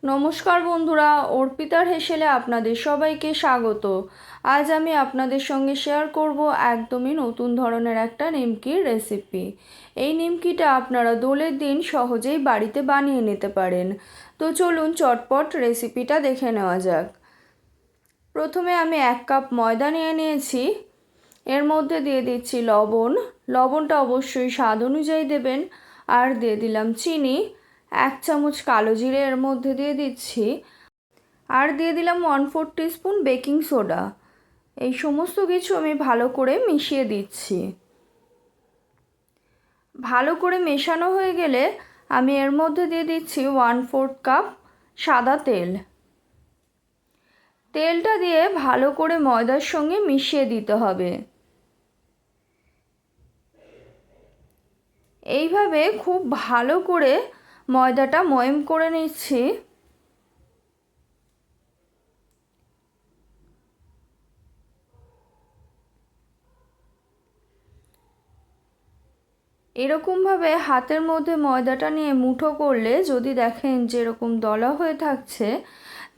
নমস্কার বন্ধুরা, অর্পিতার হেসেলে আপনাদের সবাইকে স্বাগত। আজ আমি আপনাদের সঙ্গে শেয়ার করব একদমই নতুন ধরনের একটা নিমকির রেসিপি। এই নিমকিটা আপনারা দোলের দিন সহজেই বাড়িতে বানিয়ে নিতে পারেন। তো চলুন চটপট রেসিপিটা দেখে নেওয়া যাক। প্রথমে আমি 1 কাপ ময়দা নিয়ে নিয়েছি। এর মধ্যে দিয়ে দিচ্ছি লবণ। লবণটা অবশ্যই স্বাদ অনুযায়ী দেবেন। আর দিয়ে দিলাম চিনি। 1 চামচ কালো জিরে এর মধ্যে দিয়ে দিচ্ছি। আর দিয়ে দিলাম 1/4 টিস্পুন বেকিং সোডা। এই সমস্ত কিছু আমি ভালো করে মিশিয়ে দিচ্ছি। ভালো করে মেশানো হয়ে গেলে আমি এর মধ্যে দিয়ে দিচ্ছি 1/4 কাপ সাদা তেল। তেলটা দিয়ে ভালো করে ময়দার সঙ্গে মিশিয়ে দিতে হবে। এইভাবে খুব ভালো করে ময়দাটা ময়ম করে নিচ্ছি। এরকমভাবে হাতের মধ্যে ময়দাটা নিয়ে মুঠো করলে যদি দেখেন যে এরকম দলা হয়ে থাকছে,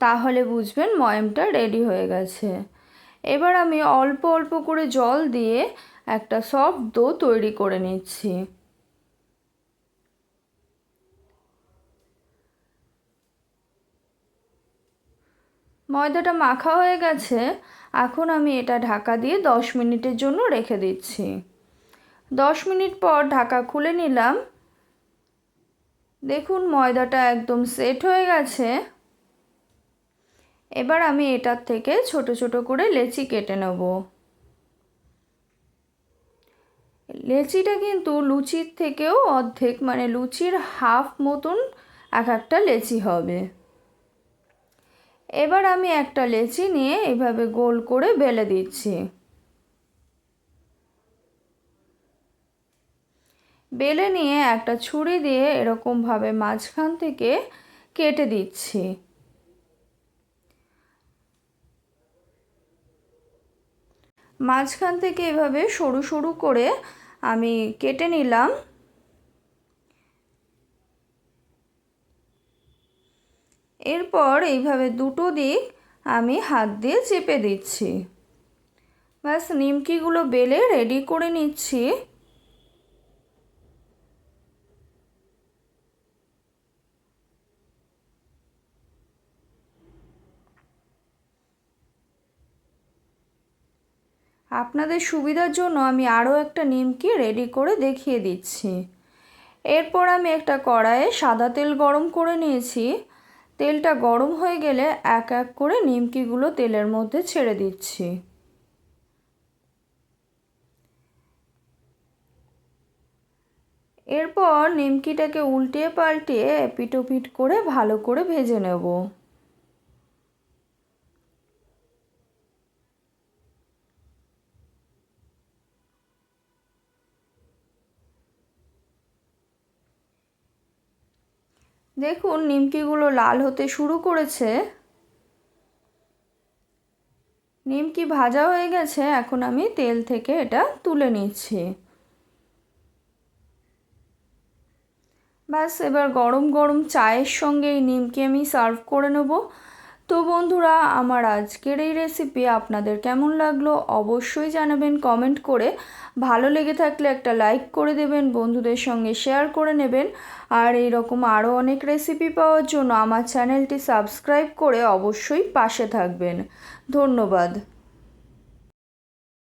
তাহলে বুঝবেন ময়মটা রেডি হয়ে গেছে। এবার আমি অল্প অল্প করে জল দিয়ে একটা সফট ডো তৈরি করে নিচ্ছি। ময়দাটা মাখা হয়ে গেছে। এখন আমি এটা ঢাকা দিয়ে 10 মিনিটের জন্য রেখে দিচ্ছি। 10 মিনিট পর ঢাকা খুলে নিলাম। দেখুন ময়দাটা একদম সেট হয়ে গেছে। এবার আমি এটার থেকে ছোট ছোট করে লেচি কেটে নেব। লেচিটা কিন্তু লুচির থেকেও অর্ধেক, মানে লুচির হাফ মতন এক একটা লেচি হবে। এবার আমি একটা লেচি নিয়ে এইভাবে গোল করে বেলে দিচ্ছি। বেলে নিয়ে একটা ছুরি দিয়ে এরকমভাবে মাঝখান থেকে কেটে দিচ্ছি। মাঝখান থেকে এভাবে সরু সরু করে আমি কেটে নিলাম। এরপর এইভাবে দুটো দিক আমি হাত দিয়ে চেপে দিচ্ছি। ব্যাস নিমকিগুলো বেলে রেডি করে নিচ্ছি। আপনাদের সুবিধার জন্য আমি আরও একটা নিমকি রেডি করে দেখিয়ে দিচ্ছি। এরপর আমি একটা কড়াইয়ে সাদা তেল গরম করে নিয়েছি। তেলটা গরম হয়ে গেলে এক এক করে নিমকিগুলো তেলের মধ্যে ছেড়ে দিচ্ছি। এরপর নিমকিটাকে উল্টিয়ে পাল্টিয়ে এপিট ওপিট করে ভালো করে ভেজে নেব। দেখুন নিমকিগুলো লাল হতে শুরু করেছে। নিমকি ভাজা হয়ে গেছে। এখন আমি তেল থেকে এটা তুলে নিচ্ছি। ব্যাস এবার গরম গরম চায়ের সঙ্গে এই নিমকি আমি সার্ভ করে নেব। তো বন্ধুরা, আমার আজকের এই রেসিপি আপনাদের কেমন লাগলো অবশ্যই জানাবেন কমেন্ট করে। ভালো লেগে থাকলে একটা লাইক করে দেবেন, বন্ধুদের সঙ্গে শেয়ার করে নেবেন। আর এইরকম আরও অনেক রেসিপি পাওয়ার জন্য আমার চ্যানেলটি সাবস্ক্রাইব করে অবশ্যই পাশে থাকবেন। ধন্যবাদ।